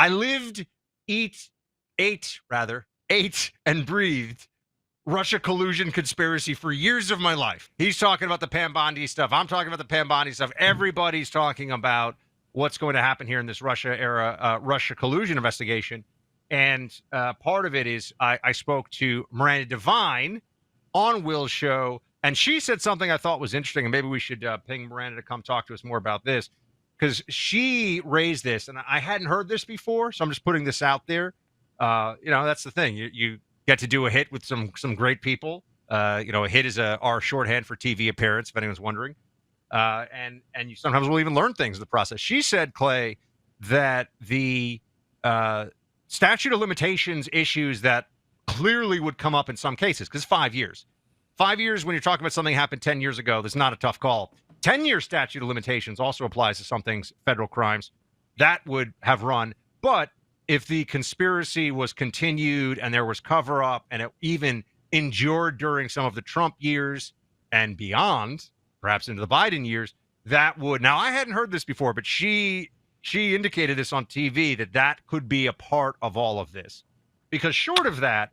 I lived, ate, and breathed Russia collusion conspiracy for years of my life. He's talking about the Pam Bondi stuff. I'm talking about the Pam Bondi stuff. Everybody's talking about what's going to happen here in this Russia collusion investigation. And part of it is I spoke to Miranda Devine on Will's show, and she said something I thought was interesting, and maybe we should ping Miranda to come talk to us more about this, because she raised this, and I hadn't heard this before, so I'm just putting this out there. That's the thing. You get to do a hit with some great people. A hit is our shorthand for TV appearance, if anyone's wondering. And you sometimes will even learn things in the process. She said, Clay, that the statute of limitations issues that clearly would come up in some cases, because 5 years. 5 years when you're talking about something happened 10 years ago, that's not a tough call. 10-year statute of limitations also applies to some things, federal crimes. That would have run. But if the conspiracy was continued and there was cover-up and it even endured during some of the Trump years and beyond, perhaps into the Biden years, that would... Now, I hadn't heard this before, but she indicated this on TV, that could be a part of all of this. Because short of that,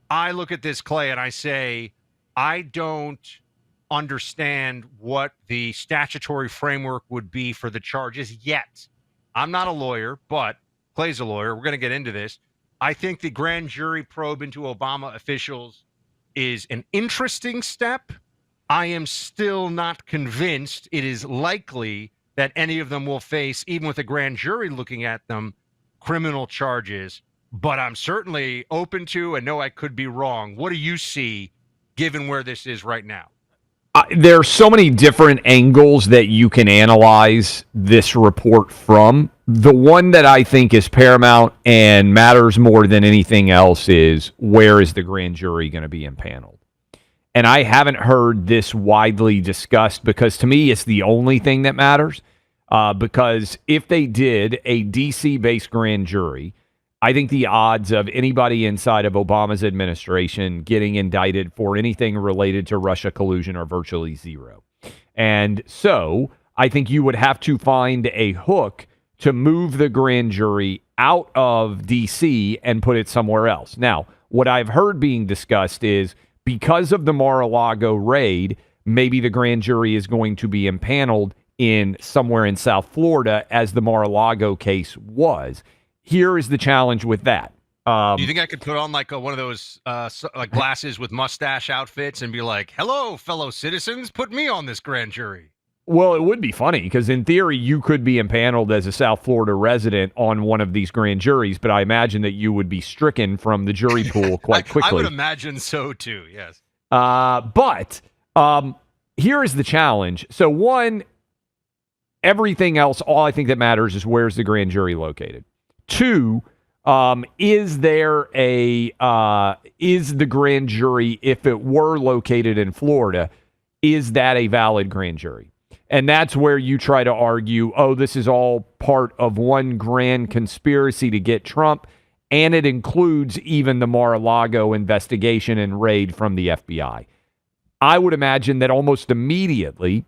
I look at this, Clay, and I say, I don't understand what the statutory framework would be for the charges yet. I'm not a lawyer, but Clay's a lawyer. We're going to get into this. I think the grand jury probe into Obama officials is an interesting step. I am still not convinced it is likely that any of them will face, even with a grand jury looking at them, criminal charges. But I'm certainly open to, and know I could be wrong. What do you see, given where this is right now? There are so many different angles that you can analyze this report from. The one that I think is paramount and matters more than anything else is, where is the grand jury going to be impaneled? And I haven't heard this widely discussed, because to me it's the only thing that matters. Because if they did a D.C.-based grand jury, I think the odds of anybody inside of Obama's administration getting indicted for anything related to Russia collusion are virtually zero. And so I think you would have to find a hook to move the grand jury out of D.C. and put it somewhere else. Now, what I've heard being discussed is, because of the Mar-a-Lago raid, maybe the grand jury is going to be impaneled in somewhere in South Florida, as the Mar-a-Lago case was. Here is the challenge with that. Do you think I could put on like one of those like glasses with mustache outfits and be like, "Hello, fellow citizens, put me on this grand jury"? Well, it would be funny, because in theory, you could be impaneled as a South Florida resident on one of these grand juries, but I imagine that you would be stricken from the jury pool quite quickly. I would imagine so too, yes. But here is the challenge. So one, everything else, all I think that matters is, where's the grand jury located? Two, is the grand jury, if it were located in Florida, is that a valid grand jury? And that's where you try to argue, this is all part of one grand conspiracy to get Trump, and it includes even the Mar-a-Lago investigation and raid from the FBI. I would imagine that almost immediately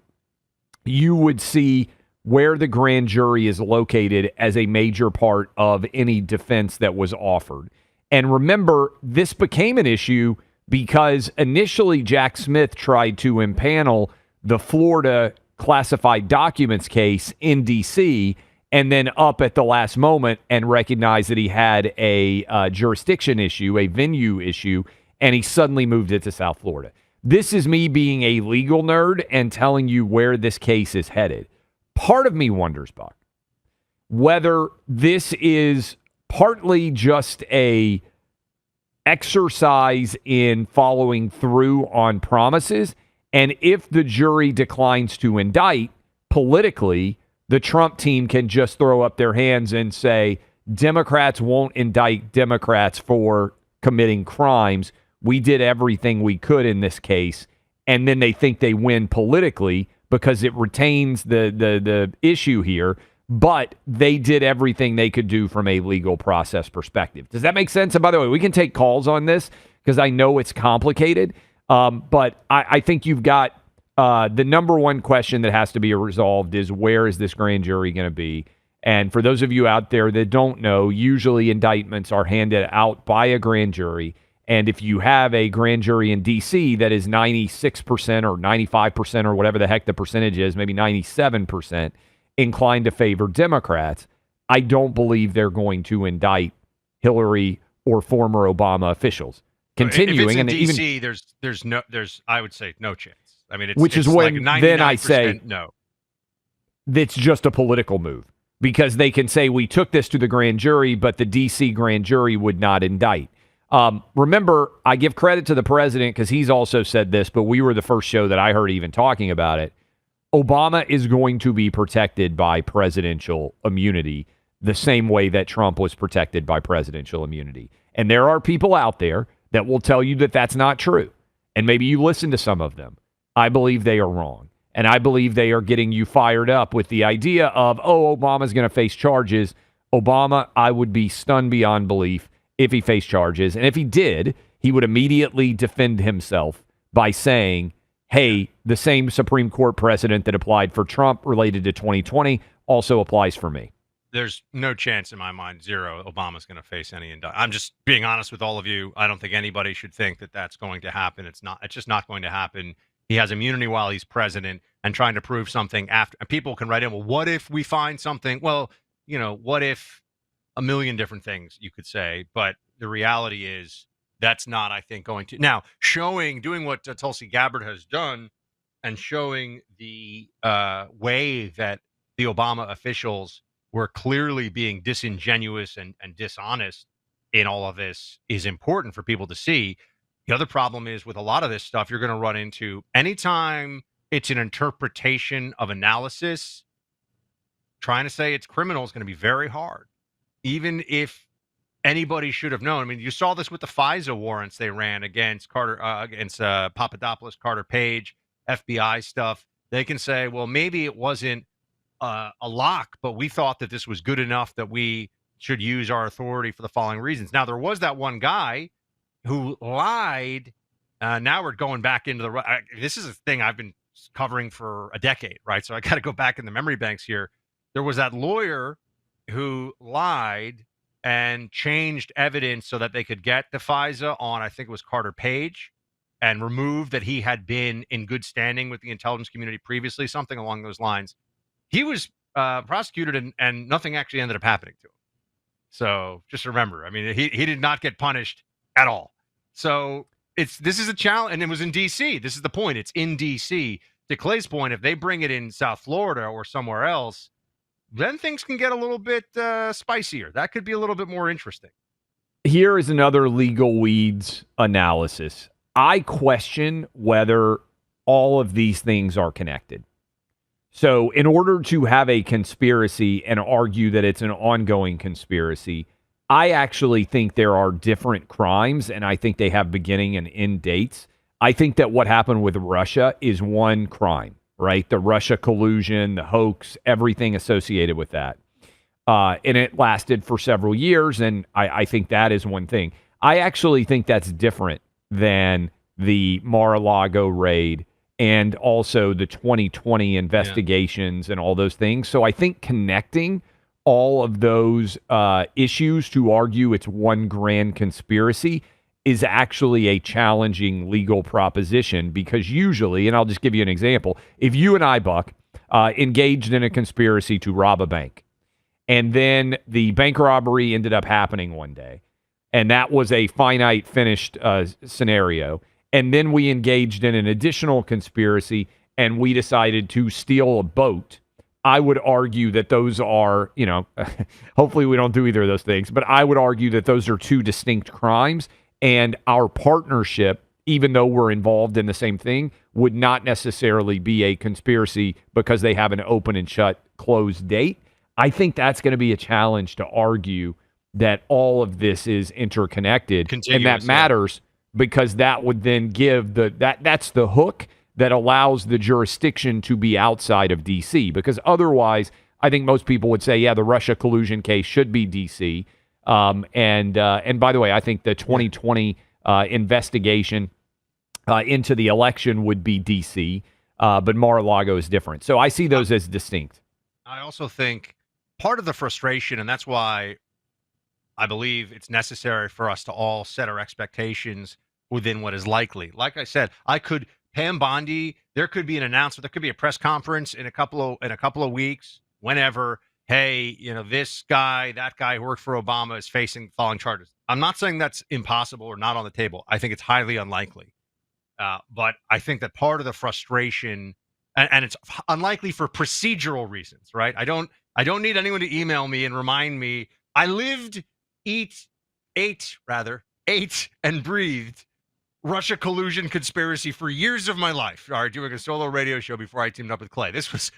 you would see where the grand jury is located as a major part of any defense that was offered. And remember, this became an issue because initially Jack Smith tried to impanel the Florida classified documents case in D.C., and then up at the last moment and recognized that he had a jurisdiction issue, a venue issue, and he suddenly moved it to South Florida. This is me being a legal nerd and telling you where this case is headed. Part of me wonders, Buck, whether this is partly just a exercise in following through on promises, and if the jury declines to indict politically, the Trump team can just throw up their hands and say, Democrats won't indict Democrats for committing crimes. We did everything we could in this case, and then they think they win politically because it retains the issue here, but they did everything they could do from a legal process perspective. Does that make sense? And by the way, we can take calls on this because I know it's complicated, but I think you've got the number one question that has to be resolved is, where is this grand jury going to be? And for those of you out there that don't know, usually indictments are handed out by a grand jury. And if you have a grand jury in D.C. that is 96% or 95% or whatever the heck the percentage is, maybe 97% inclined to favor Democrats, I don't believe they're going to indict Hillary or former Obama officials. Continuing, if it's in and D.C., even there's I would say no chance. I mean, which is when like then I say no. It's just a political move because they can say we took this to the grand jury, but the D.C. grand jury would not indict. Remember, I give credit to the president because he's also said this, but we were the first show that I heard even talking about it. Obama is going to be protected by presidential immunity the same way that Trump was protected by presidential immunity. And there are people out there that will tell you that that's not true. And maybe you listen to some of them. I believe they are wrong. And I believe they are getting you fired up with the idea of, oh, Obama's going to face charges. Obama, I would be stunned beyond belief if he faced charges. And if he did, he would immediately defend himself by saying, hey, the same Supreme Court precedent that applied for Trump related to 2020 also applies for me. There's no chance in my mind, zero, Obama's going to face any indictment. I'm just being honest with all of you. I don't think anybody should think that that's going to happen. It's just not going to happen. He has immunity while he's president, and trying to prove something after. And people can write in, well, what if we find something? Well, what if a million different things you could say, but the reality is that's not, I think, going to. Now, doing what Tulsi Gabbard has done and showing the way that the Obama officials were clearly being disingenuous and dishonest in all of this is important for people to see. The other problem is with a lot of this stuff, you're going to run into anytime it's an interpretation of analysis, trying to say it's criminal is going to be very hard. Even if anybody should have known. I mean, you saw this with the FISA warrants they ran against Papadopoulos, Carter Page, FBI stuff. They can say, well, maybe it wasn't a lock, but we thought that this was good enough that we should use our authority for the following reasons. Now, there was that one guy who lied. Now we're going back into this is a thing I've been covering for a decade, right? So I got to go back in the memory banks here. There was that lawyer who lied and changed evidence so that they could get the FISA on, I think it was Carter Page, and remove that he had been in good standing with the intelligence community previously, something along those lines. He was prosecuted and nothing actually ended up happening to him. So just remember, I mean, he did not get punished at all. So this is a challenge, and it was in D.C. This is the point. It's in D.C. To Clay's point, if they bring it in South Florida or somewhere else, then things can get a little bit spicier. That could be a little bit more interesting. Here is another legal weeds analysis. I question whether all of these things are connected. So in order to have a conspiracy and argue that it's an ongoing conspiracy, I actually think there are different crimes, and I think they have beginning and end dates. I think that what happened with Russia is one crime, right? The Russia collusion, the hoax, everything associated with that. And it lasted for several years, and I think that is one thing. I actually think that's different than the Mar-a-Lago raid and also the 2020 investigations and all those things. So I think connecting all of those issues to argue it's one grand conspiracy is actually a challenging legal proposition, because usually, and I'll just give you an example, if you and I, Buck, engaged in a conspiracy to rob a bank, and then the bank robbery ended up happening one day, and that was a finite finished scenario, and then we engaged in an additional conspiracy and we decided to steal a boat, I would argue that those are, hopefully we don't do either of those things, but I would argue that those are two distinct crimes, and our partnership, even though we're involved in the same thing, would not necessarily be a conspiracy because they have an open and shut closed date. I think that's going to be a challenge to argue that all of this is interconnected, and that matters because that would then give that's the hook that allows the jurisdiction to be outside of D.C. Because otherwise, I think most people would say, yeah, the Russia collusion case should be D.C. And by the way, I think the 2020 investigation into the election would be D.C., but Mar-a-Lago is different. So I see those as distinct. I also think part of the frustration, and that's why I believe it's necessary for us to all set our expectations within what is likely. Like I said, Pam Bondi, there could be an announcement, there could be a press conference in a couple of weeks, whenever, hey, this guy, that guy who worked for Obama is facing following charges. I'm not saying that's impossible or not on the table. I think it's highly unlikely. But I think that part of the frustration, and it's unlikely for procedural reasons, right? I don't need anyone to email me and remind me I ate, and breathed Russia collusion conspiracy for years of my life. All right, doing a solo radio show before I teamed up with Clay. This was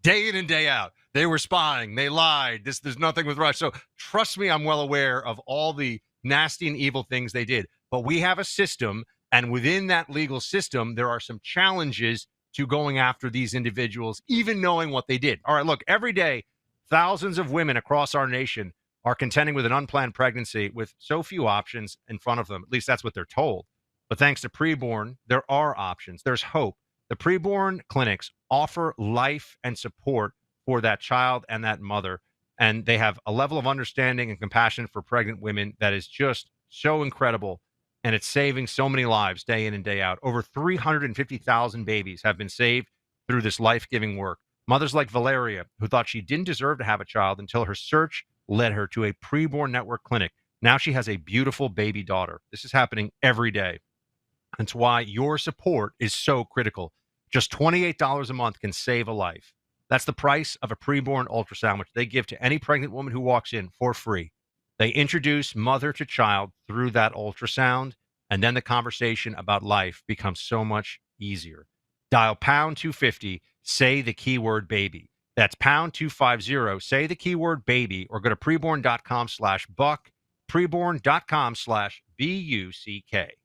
day in and day out. They were spying. They lied. There's nothing with Russia. So trust me, I'm well aware of all the nasty and evil things they did. But we have a system, and within that legal system, there are some challenges to going after these individuals, even knowing what they did. All right, look, every day, thousands of women across our nation are contending with an unplanned pregnancy with so few options in front of them. At least that's what they're told. But thanks to Preborn, there are options. There's hope. The Preborn clinics offer life and support for that child and that mother. And they have a level of understanding and compassion for pregnant women that is just so incredible. And it's saving so many lives day in and day out. Over 350,000 babies have been saved through this life-giving work. Mothers like Valeria, who thought she didn't deserve to have a child until her search led her to a Preborn Network clinic. Now she has a beautiful baby daughter. This is happening every day. That's why your support is so critical. Just $28 a month can save a life. That's the price of a preborn ultrasound, which they give to any pregnant woman who walks in for free. They introduce mother to child through that ultrasound, and then the conversation about life becomes so much easier. Dial pound 250, say the keyword baby. That's pound 250, say the keyword baby, or go to preborn.com/buck, preborn.com/BUCK.